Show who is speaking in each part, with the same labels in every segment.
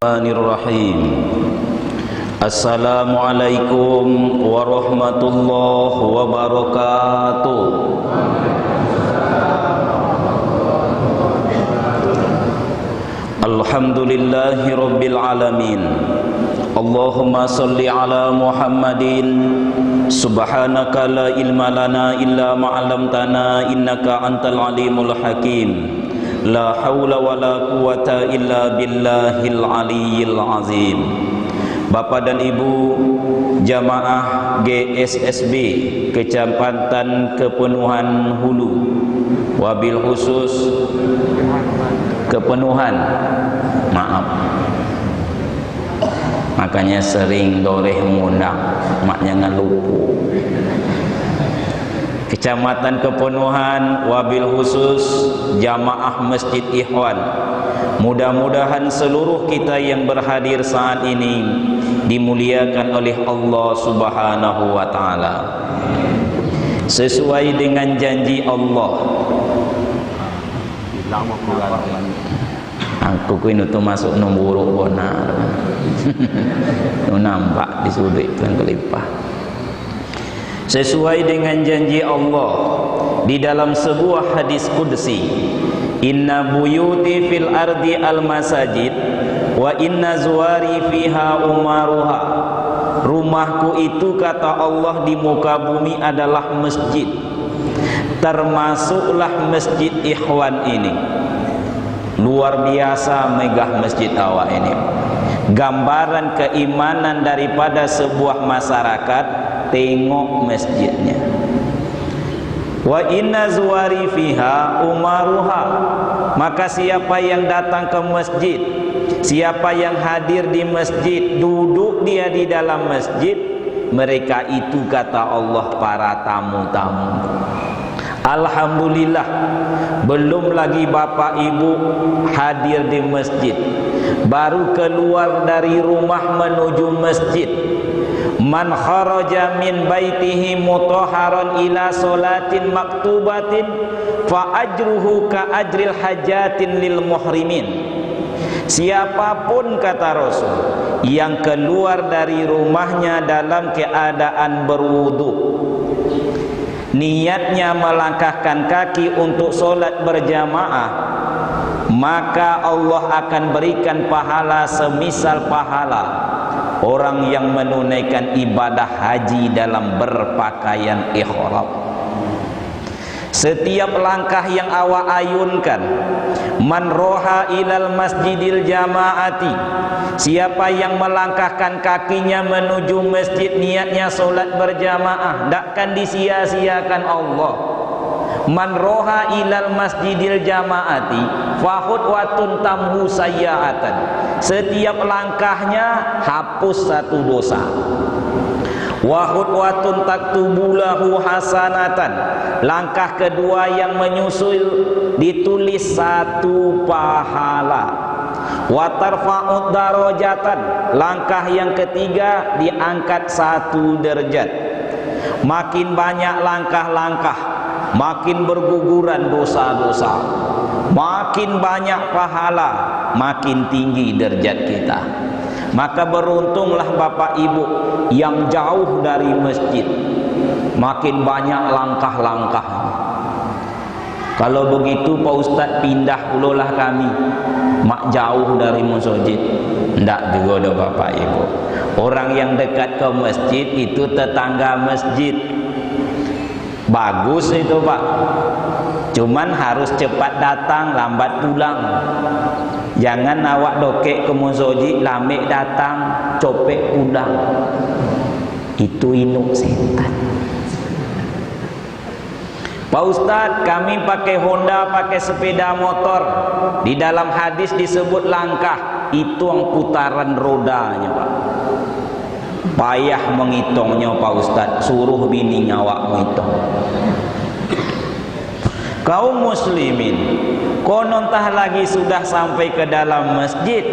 Speaker 1: Bismillahirrahmanirrahim. Assalamualaikum warahmatullahi wabarakatuh. Alhamdulillahi rabbil alamin. Allahumma salli ala Muhammadin. Subhanaka la ilma lana illa ma 'allamtana innaka antal alimul hakim. La haula wa la quwata illa billahil aliyyil azim. Bapak dan Ibu jamaah GSSB Kecamatan Kepenuhan Hulu, wabil khusus Kepenuhan, maaf, makanya sering doreh ngundang, mak jangan lupa. Kecamatan Kepenuhan, wabil khusus jamaah Masjid Ikhwan. Mudah-mudahan seluruh kita yang berhadir saat ini dimuliakan oleh Allah Subhanahu wa taala. Sesuai dengan janji Allah. Aku kuwi nutu masuk nomborok bonar. Nu nampak di sudut yang kelipah. Sesuai dengan janji Allah di dalam sebuah hadis qudsi, inna buyuti fil ardi al masajid wa inna zuwari fiha umaruha. Rumahku itu, kata Allah, di muka bumi adalah masjid, termasuklah Masjid Ikhwan ini. Luar biasa megah masjid awak ini. Gambaran keimanan daripada sebuah masyarakat. Tengok masjidnya. Wa inna zuwari fiha umaruha. Maka siapa yang datang ke masjid, siapa yang hadir di masjid, duduk dia di dalam masjid, mereka itu, kata Allah, para tamu-tamu. Alhamdulillah, belum lagi bapak ibu hadir di masjid, baru keluar dari rumah menuju masjid. Man kharaja min baitihi mutahharan ila salatin maktubatin fa ajruhu ka ajril hajatin lil muhrimin. Siapapun, kata Rasul, yang keluar dari rumahnya dalam keadaan berwudu, niatnya melangkahkan kaki untuk solat berjamaah, maka Allah akan berikan pahala semisal pahala orang yang menunaikan ibadah haji dalam berpakaian ihram. Setiap langkah yang awak ayunkan, man roha ilal masjidil jamaati, siapa yang melangkahkan kakinya menuju masjid niatnya solat berjamaah, takkan disia-siakan Allah. Man roha ilal masjidil jamaati fahudwatun tamhu sayyaatan. Setiap langkahnya hapus satu dosa. Wahudwatun taktubulahu hasanatan. Langkah kedua yang menyusul ditulis satu pahala. Watarfa'ud darajatan. Langkah yang ketiga diangkat satu derajat. Makin banyak langkah-langkah, makin berguguran dosa-dosa, makin banyak pahala, makin tinggi derajat kita. Maka beruntunglah bapak ibu yang jauh dari masjid, makin banyak langkah-langkah. Kalau begitu Pak Ustaz pindah pulolah kami, mak jauh dari masjid. Ndak juga ada bapak ibu. Orang yang dekat ke masjid itu tetangga masjid. Bagus itu Pak, cuman harus cepat datang, lambat pulang. Jangan awak dokek ke masjid, lambat datang, copek pulang. Itu induk setan. Pak Ustaz, kami pakai Honda, pakai sepeda motor. Di dalam hadis disebut langkah, itu yang putaran rodanya Pak. Payah menghitungnya Pak Ustaz, suruh bini awak menghitung. Kaum muslimin, konon tah lagi sudah sampai ke dalam masjid,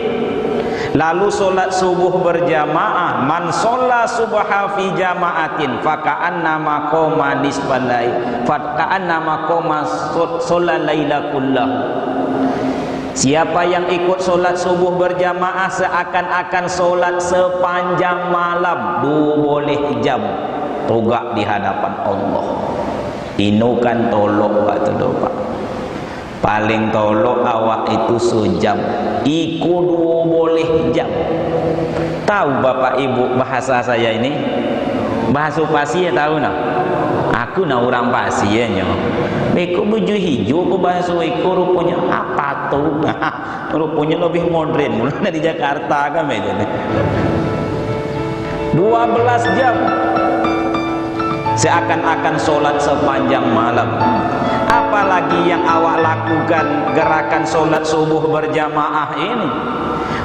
Speaker 1: lalu solat subuh berjamaah. Man sholla subha fi jama'atin faka'annama qoma nisfal lail, faka'annama qoma sholla laila kullahu. Siapa yang ikut solat subuh berjamaah seakan-akan solat sepanjang malam 12 jam togak di hadapan Allah. Inu kan tolok Pak tu Pak. Paling tolok awak itu sejam, iku 12 jam. Tahu Bapak Ibu bahasa saya ini? Bahasa Pasi ya tahu nak? Aku nak orang Pasi ya nyo. Beko baju hijau ke bahasa iko rupanya apa tu? Rupanya lebih modern mula dari Jakarta kan begitu. 12 jam. Seakan-akan solat sepanjang malam. Apalagi yang awak lakukan gerakan solat subuh berjamaah ini.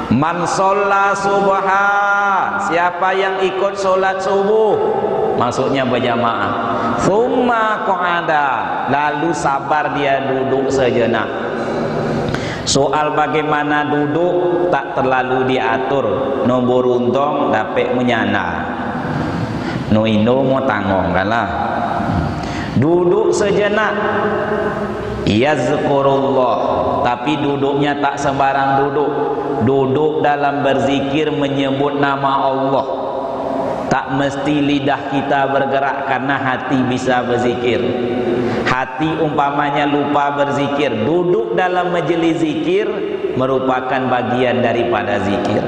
Speaker 1: Man sholla subha, siapa yang ikut solat subuh, maksudnya berjamaah. Thumma qa'ada, lalu sabar dia duduk sejenak. Soal bagaimana duduk tak terlalu diatur. No beruntung dapat menyana. No indo mau tanggung kalah. Duduk sejenak. Yazkurullah, tapi duduknya tak sembarang duduk. Duduk dalam berzikir menyebut nama Allah. Tak mesti lidah kita bergerak karena hati bisa berzikir. Hati umpamanya lupa berzikir. Duduk dalam majelis zikir merupakan bagian daripada zikir.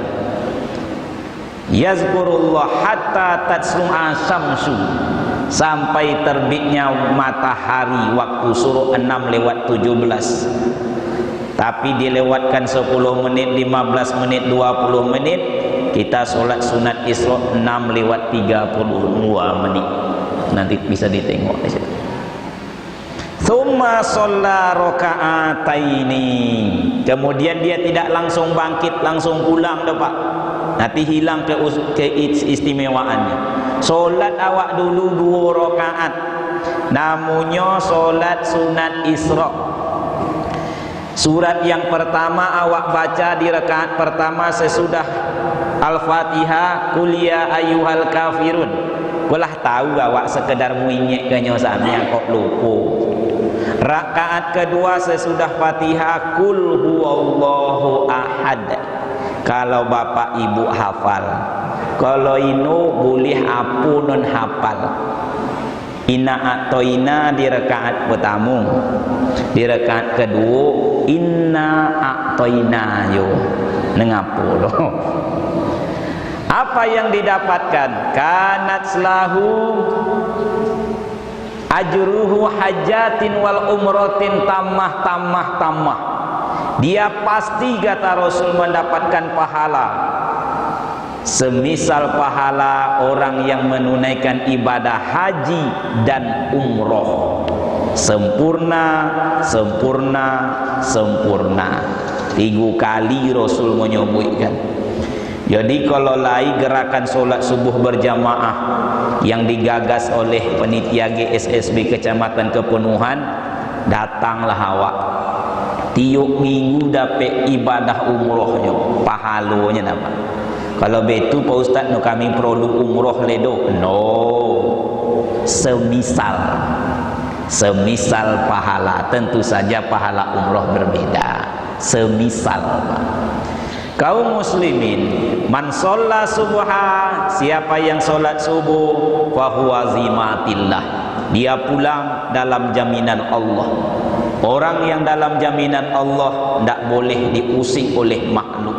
Speaker 1: Yazkurullah hatta tatslu'a syamsu, sampai terbitnya matahari waktu suruh 6:17. Tapi dilewatkan 10 menit, 15 menit, 20 menit, kita solat sunat Isra 6:32 menit. Nanti bisa ditengok di situ. Tsumma shalla raka'ataini. Kemudian dia tidak langsung bangkit, langsung pulang dah Pak. Nanti hilang keistimewaannya. Solat awak dulu 2 rakaat. Namanya solat sunat Isra. Surat yang pertama awak baca di rakaat pertama sesudah Al-Fatihah, Qul ya ayyuhal kafirun. Kulah tahu awak sekedar muinyek kenyo sampean kok lupa. Rakaat kedua sesudah Fatihah, Qul huwallahu ahad. Kalau bapak ibu hafal, kalau inu boleh apa non hafal. Inna a'toina di rakaat pertama, di rakaat kedua inna a'toina yo nengapo loh. Apa yang didapatkan? Kanat lahu ajruhu hajatin wal umratin tamah. Dia pasti kata Rasul mendapatkan pahala semisal pahala orang yang menunaikan ibadah haji dan umroh. Sempurna. 3 kali Rasul menyebutkan. Jadi kalau lain gerakan solat subuh berjamaah yang digagas oleh panitia GSSB Kecamatan Kepenuhan, datanglah awak. Tiap minggu dapat ibadah umrohnya, pahalanya dapat. Kalau betul Pak Ustaz no kami perlu umroh ledo. No. Semisal pahala, tentu saja pahala umroh berbeda. Semisal Pak. Kaum muslimin, man sholla subha, siapa yang solat subuh, fahuwa zimatillah, dia pulang dalam jaminan Allah. Orang yang dalam jaminan Allah tidak boleh diusik oleh makhluk.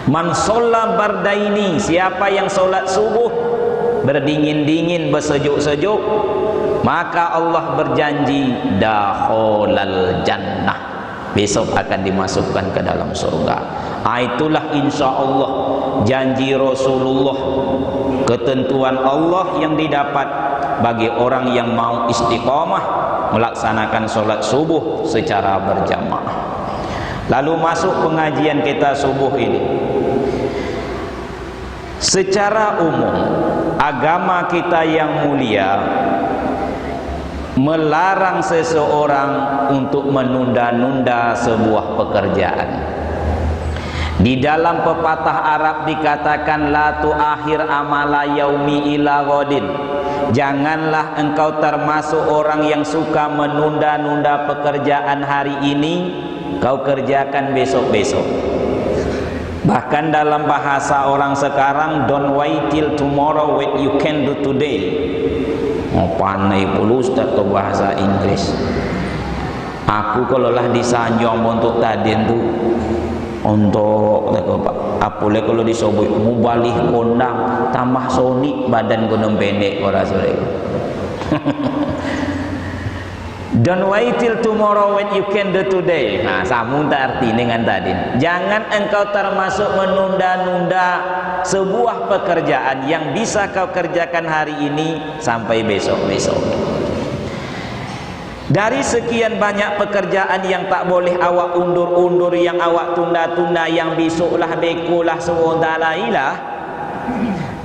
Speaker 1: Man sholla bardaini, siapa yang solat subuh berdingin-dingin, bersejuk-sejuk, maka Allah berjanji dakhalal jannah, besok akan dimasukkan ke dalam surga. Itulah insya Allah janji Rasulullah, ketentuan Allah yang didapat bagi orang yang mau istiqamah melaksanakan solat subuh secara berjamaah. Lalu masuk pengajian kita subuh ini. Secara umum agama kita yang mulia melarang seseorang untuk menunda-nunda sebuah pekerjaan. Di dalam pepatah Arab dikatakan la tu'akhir amala yaumi ila ghadin. Janganlah engkau termasuk orang yang suka menunda-nunda pekerjaan hari ini kau kerjakan besok-besok. Bahkan dalam bahasa orang sekarang, don't wait till tomorrow what you can do today. Pandai pula Ustaz ke bahasa Inggris. Aku kalau lah disanjung untuk tadi tu, untuk apalagi kalau disoboi mubalih kondang tambah sonik badan gunung pendek orang sore. Don't wait till tomorrow when you can do today. Nah, sambung tak arti dengan tadi. Jangan engkau termasuk menunda-nunda sebuah pekerjaan yang bisa kau kerjakan hari ini sampai besok-besok. Dari sekian banyak pekerjaan yang tak boleh awak undur-undur, yang awak tunda-tunda, yang besoklah, bekulah, sementara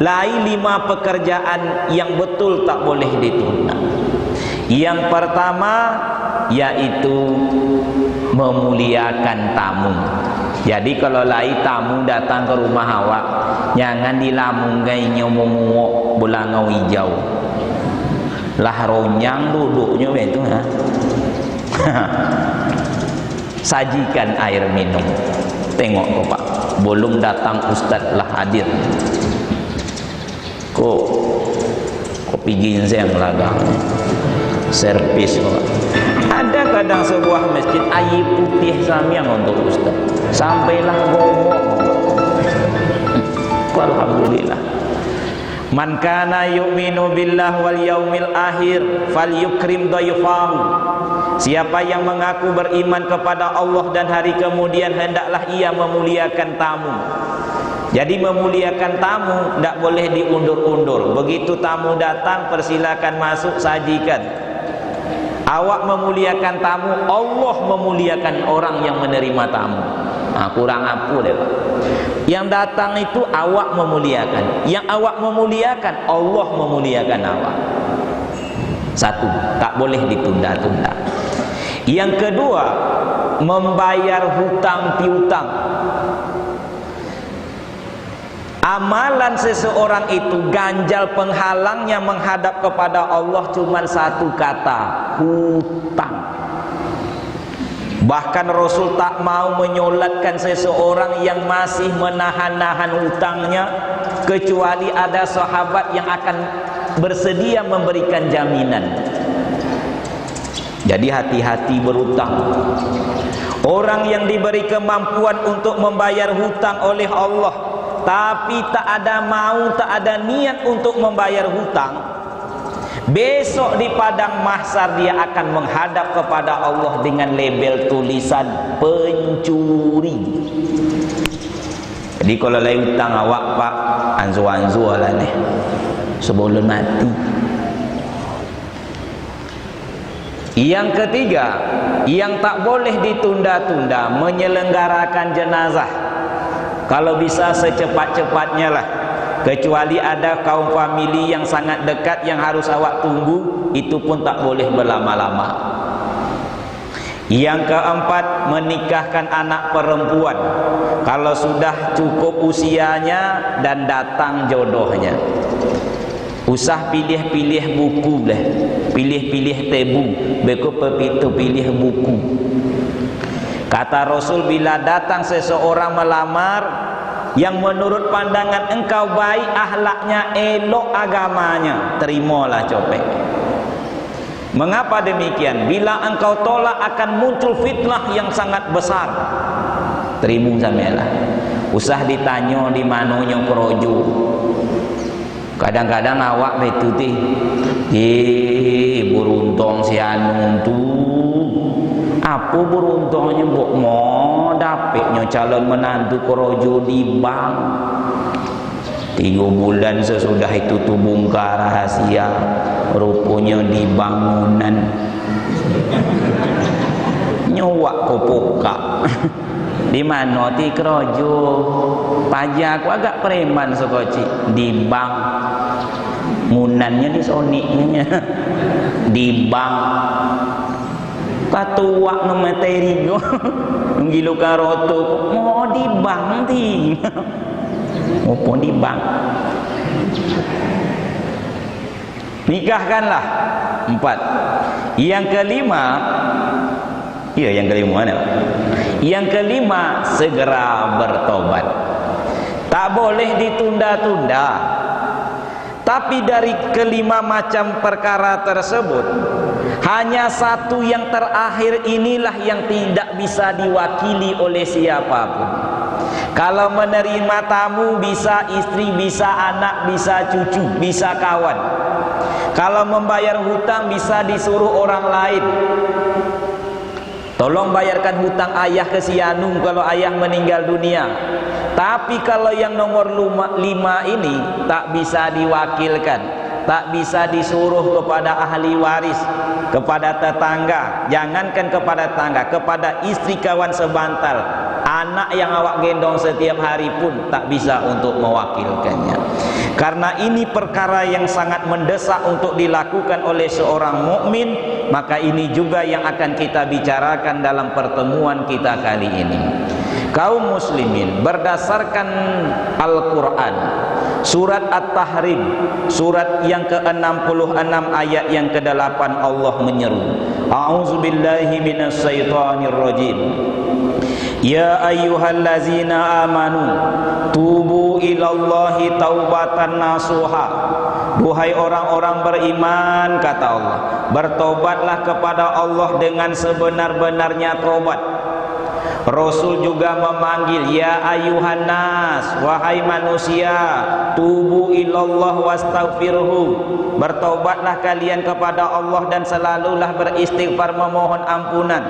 Speaker 1: lain 5 pekerjaan yang betul tak boleh ditunda. Yang pertama yaitu memuliakan tamu. Jadi kalau lain tamu datang ke rumah awak, jangan dilamungai nyomong-ngomong belangau hijau. Lah ronyang duduknya itu ha. Sajikan air minum. Tengok kok Pak, belum datang ustaz lah hadir. Kok kopi ginseng lagang. Servis kok. Ada kadang sebuah masjid air putih samyang untuk ustaz. Sampailah ngomong. Alhamdulillah. Man kana yu'minu billah wal yaumil akhir falyukrim dhayfahu. Siapa yang mengaku beriman kepada Allah dan hari kemudian, hendaklah ia memuliakan tamu. Jadi memuliakan tamu tidak boleh diundur-undur. Begitu tamu datang, persilakan masuk, sajikan. Awak memuliakan tamu, Allah memuliakan orang yang menerima tamu. Nah, kurang apa deh Pak? Yang datang itu awak memuliakan, yang awak memuliakan, Allah memuliakan awak. Satu, tak boleh ditunda-tunda. Yang kedua, membayar hutang piutang. Amalan seseorang itu ganjal penghalangnya menghadap kepada Allah cuma satu kata, hutang. Bahkan Rasul tak mau menyolatkan seseorang yang masih menahan-nahan hutangnya, kecuali ada sahabat yang akan bersedia memberikan jaminan. Jadi hati-hati berhutang. Orang yang diberi kemampuan untuk membayar hutang oleh Allah, tapi tak ada mau, tak ada niat untuk membayar hutang, besok di padang mahsyar dia akan menghadap kepada Allah dengan label tulisan pencuri. Jadi kalau lain hutang awak Pak, anzu-anzu lah nih sebelum mati. Yang ketiga, yang tak boleh ditunda-tunda, menyelenggarakan jenazah. Kalau bisa secepat-cepatnya lah. Kecuali ada kaum famili yang sangat dekat yang harus awak tunggu, itu pun tak boleh berlama-lama. Yang keempat, menikahkan anak perempuan kalau sudah cukup usianya dan datang jodohnya. Usah pilih-pilih buku boleh, pilih-pilih tebu, beku pepitu pilih buku. Kata Rasul, bila datang seseorang melamar yang menurut pandangan engkau baik akhlaknya, elok agamanya, terimalah copek. Mengapa demikian? Bila engkau tolak akan muncul fitnah yang sangat besar. Terima samelah. Usah ditanya di mananya kerojo. Kadang-kadang awak betul ti, beruntung si anu tu. Apa beruntungnya buat mau dapatnya calon menantu kerojo di bank. 3 bulan sesudah itu tu bongkar rahasia, rupanya di bangunan. Nyawak kopoka. Di mana ti kerojo? Pajak aku agak preman sekoci di bank. Munannya di soniknya. Di bank. Katuak no materi go. Ngilu karoto mau di bank ti. Maupun di bank. Nikahkanlah. 4. Yang kelima, iya yang kelima mana? Yang kelima, segera bertobat. Tak boleh ditunda-tunda. Tapi dari kelima macam perkara tersebut, hanya satu yang terakhir inilah yang tidak bisa diwakili oleh siapapun. Kalau menerima tamu, bisa istri, bisa anak, bisa cucu, bisa kawan. Kalau membayar hutang, bisa disuruh orang lain. Tolong bayarkan hutang ayah ke si Anung kalau ayah meninggal dunia. Tapi kalau yang nomor 5 ini tak bisa diwakilkan, tak bisa disuruh kepada ahli waris, kepada tetangga, jangankan kepada tetangga, kepada istri kawan sebantal, anak yang awak gendong setiap hari pun tak bisa untuk mewakilkannya. Karena ini perkara yang sangat mendesak untuk dilakukan oleh seorang mukmin, maka ini juga yang akan kita bicarakan dalam pertemuan kita kali ini. Kaum muslimin, berdasarkan Al-Quran, surat At-Tahrim, surat yang ke-66 ayat yang ke-8, Allah menyeru, A'udzubillahi minasyaitonirrajim. Ya ayyuhallazina amanu tubu ilallahi taubatan nasuha. Duhai orang-orang beriman, kata Allah, bertobatlah kepada Allah dengan sebenar-benarnya tobat. Rasul juga memanggil, ya ayuhan nas, wahai manusia, tubu ilallah wastaghfirhu. Bertobatlah kalian kepada Allah dan selalulah beristighfar, memohon ampunan.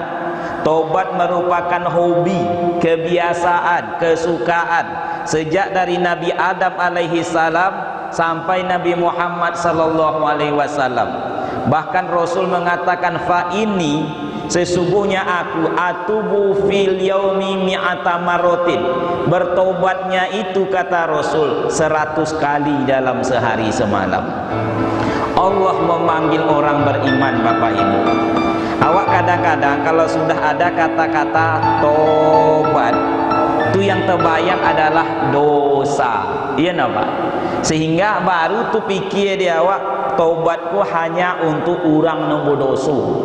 Speaker 1: Tobat merupakan hobi, kebiasaan, kesukaan sejak dari Nabi Adam alaihi salam sampai Nabi Muhammad sallallahu alaihi wasallam. Bahkan Rasul mengatakan, fa ini, sesungguhnya aku atubu fil yaumi mi'ata marotin. Bertobatnya itu, kata Rasul, 100 kali dalam sehari semalam. Allah memanggil orang beriman, Bapak Ibu. Awak kadang-kadang kalau sudah ada kata-kata tobat, itu yang terbayang adalah dosa. Iya napa? Sehingga baru tu pikir dia, awak tobatku hanya untuk orang yang berdosa.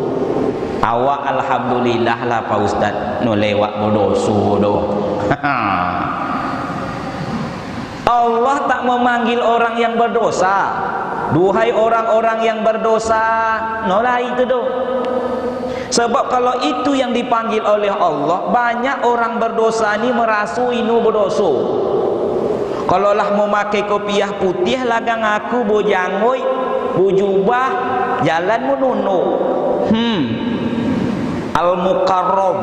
Speaker 1: Awak alhamdulillah lah Pak Ustaz, no lewat berdosa doh. Allah tak memanggil orang yang berdosa. Duhai orang-orang yang berdosa, nolah itu doh. Sebab kalau itu yang dipanggil oleh Allah, banyak orang berdosa ni merasa inu berdosa. Kalau lah memakai kopiah putih lagang aku bojangoi, bujubah, jalan menunu. Al-Mukarram.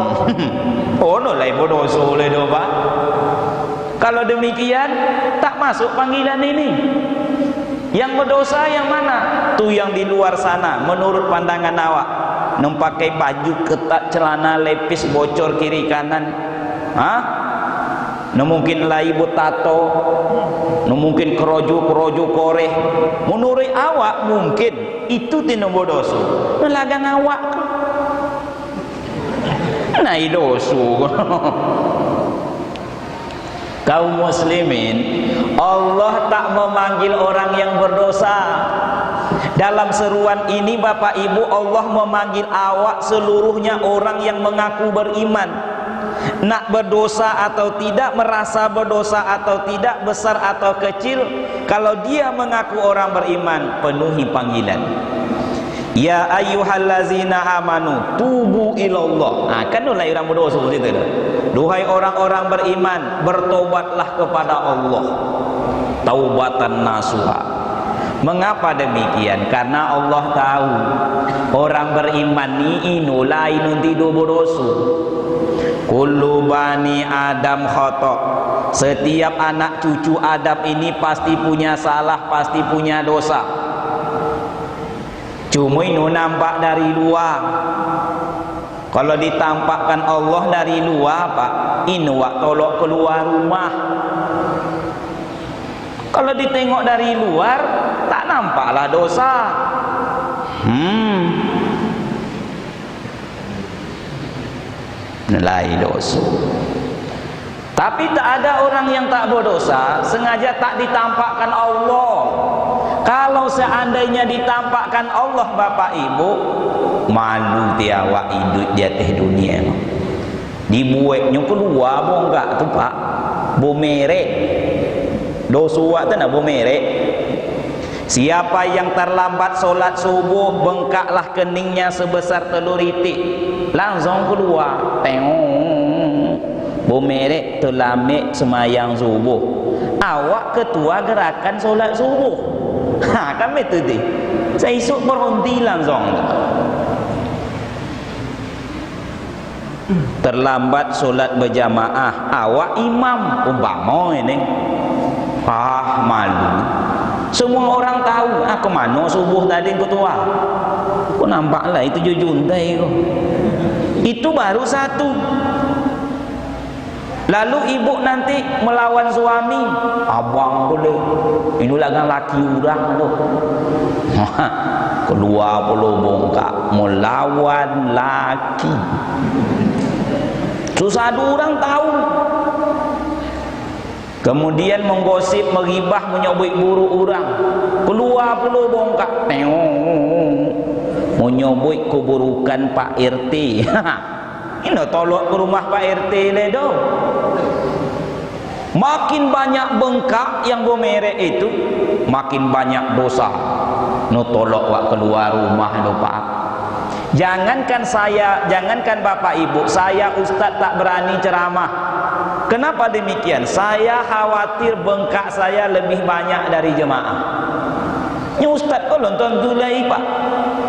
Speaker 1: Oh no lai berdosa oleh doh Pak. Kalau demikian tak masuk panggilan ini. Yang berdosa yang mana? Tu yang di luar sana menurut pandangan awak. Pakai baju ketat, celana lepis bocor kiri kanan. Mungkin lai tato, mungkin keroju koreh. Menurut awak mungkin itu tino berdosa. Lagang awak. Nah dosa. Kaum muslimin, Allah tak memanggil orang yang berdosa. Dalam seruan ini Bapak Ibu, Allah memanggil awak seluruhnya orang yang mengaku beriman. Nak berdosa atau tidak, merasa berdosa atau tidak, besar atau kecil, kalau dia mengaku orang beriman, penuhi panggilan. Ya ayyuhallazina amanu tubu ilallah. Kan mulai orang berdosa situ. Duhai orang-orang beriman, bertobatlah kepada Allah. Taubatan nasuha. Mengapa demikian? Karena Allah tahu orang beriman ni lain nanti do berdosa. Kullu bani Adam khata. Setiap anak cucu Adam ini pasti punya salah, pasti punya dosa. Cuma ini nampak dari luar. Kalau ditampakkan Allah dari luar, Pak, ini wak tolok keluar rumah. Kalau ditengok dari luar, tak nampaklah dosa. Nilai dosa. Tapi tak ada orang yang tak berdosa sengaja tak ditampakkan Allah. Kalau seandainya ditampakkan Allah, Bapak Ibu, malu dia awak hidup di atas dunia. dibuatnya keluar bonggak tu pak, bomerek dosuak tu nak bomerek. Siapa yang terlambat solat subuh, bengkaklah keningnya sebesar telur itik, langsung keluar tengok bomerek terlambat semayang subuh. Awak ketua gerakan solat subuh, kami tu di saya esok berhenti langsung. Terlambat solat berjamaah, awak imam umpama ini, malu. Semua orang tahu aku mana subuh tadi ketua. Kau nampaklah itu jujuntai kau. Itu baru satu. Lalu ibu nanti melawan suami, abang boleh. Ini lagan laki orang tu. Keluar puluh bongkak melawan laki. Susah ada orang tahu. Kemudian menggosip, meribah, menyobek buruk orang. Keluar puluh bongkak. Tengok. Menyobek keburukan Pak RT. Ini tolak ke rumah Pak RT le do. Makin banyak bengkak yang bomerek itu, makin banyak dosa. No tolak wak keluar rumah do Pak. Jangankan Bapak Ibu, saya Ustaz tak berani ceramah. Kenapa demikian? Saya khawatir bengkak saya lebih banyak dari jemaah. Ini Ustaz kau nonton tulai Pak.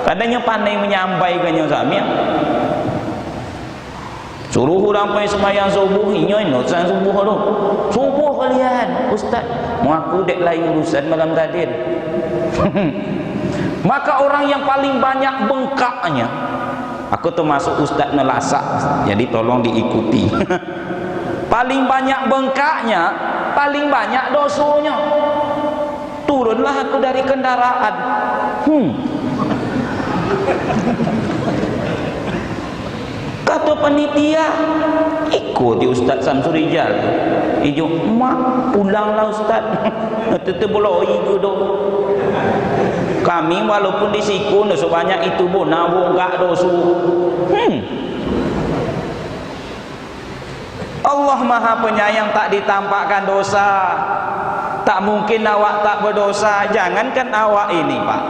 Speaker 1: Kadangnya pandai menyampaikannya samia. Suruh orang pergi sembahyang subuh, ini urusan subuh tu. Subuh kalian, Ustaz. Mengaku dek lain urusan malam tadi. Maka orang yang paling banyak bengkaknya, aku termasuk Ustaz nelasak, jadi tolong diikuti. Paling banyak bengkaknya, paling banyak dosanya. Turunlah aku dari kendaraan. Kata panitia, ikuti Ustaz Samsul Rijal. Ijo, mak pulanglah Ustaz. Tetap boleh ikut dong. Kami walaupun disikun sebanyak itu pun nabung gak dosu. Allah Maha Penyayang, tak ditampakkan dosa. Tak mungkin awak tak berdosa. Jangankan awak ini Pak,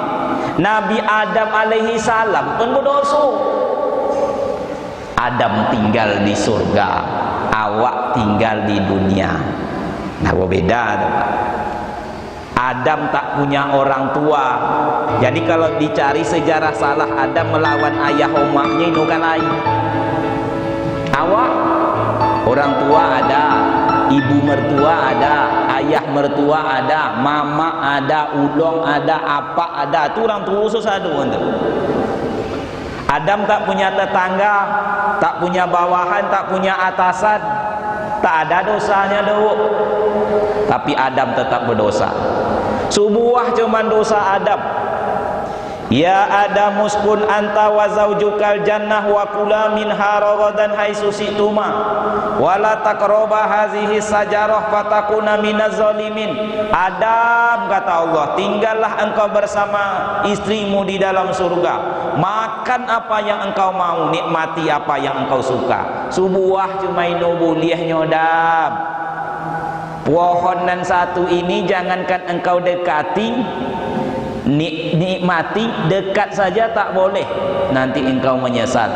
Speaker 1: Nabi Adam alaihi salam pun berdosa. Adam tinggal di surga, awak tinggal di dunia. Nah, beda tu Pak. Adam tak punya orang tua. Jadi kalau dicari sejarah salah Adam melawan ayah omaknya itu kan lain. Awak orang tua ada, ibu mertua ada, ayah mertua ada, mama ada, ulong ada, apa ada. Itu orang tua sesadu. Adam tak punya tetangga, tak punya bawahan, tak punya atasan. Tak ada dosanya dulu. Tapi Adam tetap berdosa. Sebuah cuman dosa Adam. Ya Adam uskun anta wa zaujukal jannah wa kula minha ragadan haitsu syi'tuma wa la taqraba hazihi sajarah fatakuna minaz zalimin. Adam, kata Allah, tinggallah engkau bersama istrimu di dalam surga. Makan apa yang engkau mau, nikmati apa yang engkau suka. Sebuah cuma ino bolehnya Adam. Pohonan satu ini jangankan engkau dekati, nikmati, dekat saja tak boleh, nanti engkau menyesal.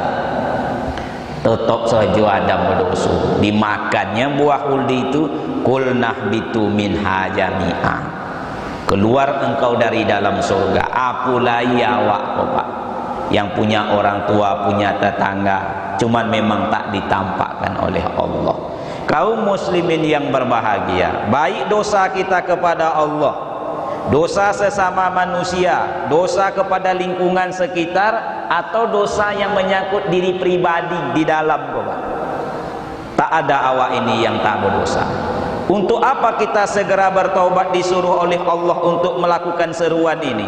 Speaker 1: Tetap saja Adam berdosa. Dimakannya buah huldi itu, kulnah bitu minha jami'a. Keluar engkau dari dalam surga. Apulai awak Pak, yang punya orang tua, punya tetangga, cuman memang tak ditampakkan oleh Allah. Kaum muslimin yang berbahagia, baik dosa kita kepada Allah, dosa sesama manusia, dosa kepada lingkungan sekitar, atau dosa yang menyangkut diri pribadi di dalam Bapak. Tak ada awak ini yang tak berdosa. Untuk apa kita segera bertaubat disuruh oleh Allah untuk melakukan seruan ini?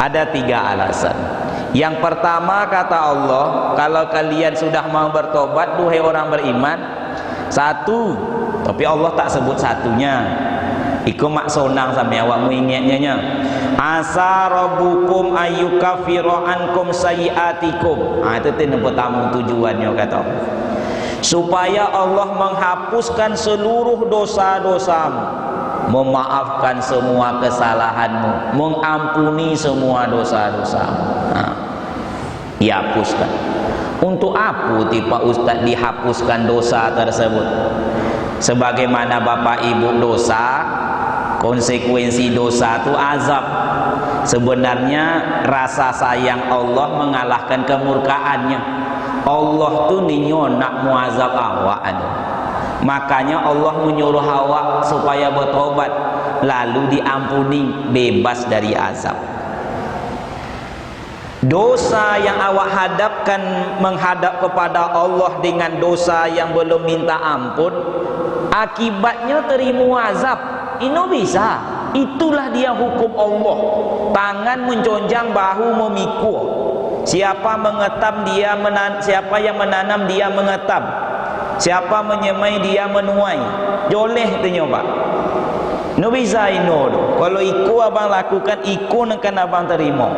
Speaker 1: Ada 3 alasan. Yang pertama, kata Allah, kalau kalian sudah mau bertobat, duhai orang beriman, 1, tapi Allah tak sebut satunya. Iku mak sonang sampai awakmu ingatnya. Asa rabbukum ayyukaffira ankum sayiatikum. Itu yang pertama tujuannya kata. supaya Allah menghapuskan seluruh dosa-dosamu, memaafkan semua kesalahanmu, mengampuni semua dosa-dosamu. Dihapuskan. Untuk apa Pak Ustaz dihapuskan dosa tersebut? Sebagaimana Bapak Ibu dosa, konsekuensi dosa itu azab. Sebenarnya rasa sayang Allah mengalahkan kemurkaannya. Allah tuh ninyo nak muazab awak. Makanya Allah menyuruh awak supaya bertobat, lalu diampuni, bebas dari azab. Dosa yang awak hadapkan menghadap kepada Allah dengan dosa yang belum minta ampun, akibatnya terima azab. Ini bisa. Itulah dia hukum Allah. Tangan menconjang, bahu memikul. Siapa mengetam dia siapa yang menanam dia mengetam. Siapa menyemai dia menuai. Joleh tu nyoba. No bisa ino. Kalau iku abang lakukan, iku akan abang terima.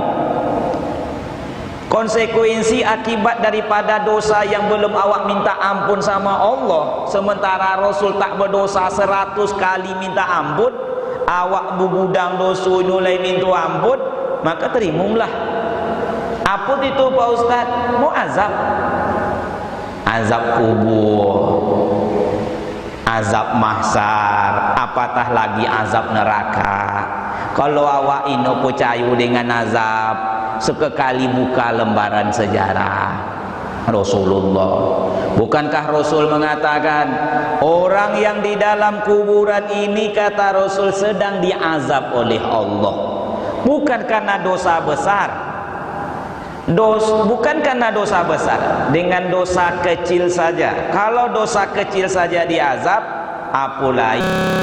Speaker 1: Konsekuensi akibat daripada dosa yang belum awak minta ampun sama Allah, sementara Rasul tak berdosa 100 kali minta ampun, awak bergudang dosa mulai minta ampun, maka terimalah. Apa itu Pak Ustaz? Mau azab. Azab kubur, azab mahsyar, apatah lagi azab neraka. Kalau awak ino percaya dengan azab, sekali buka lembaran sejarah Rasulullah. Bukankah Rasul mengatakan orang yang di dalam kuburan ini, kata Rasul, sedang diazab oleh Allah, bukan karena dosa besar, bukan karena dosa besar, dengan dosa kecil saja. Kalau dosa kecil saja diazab, apalagi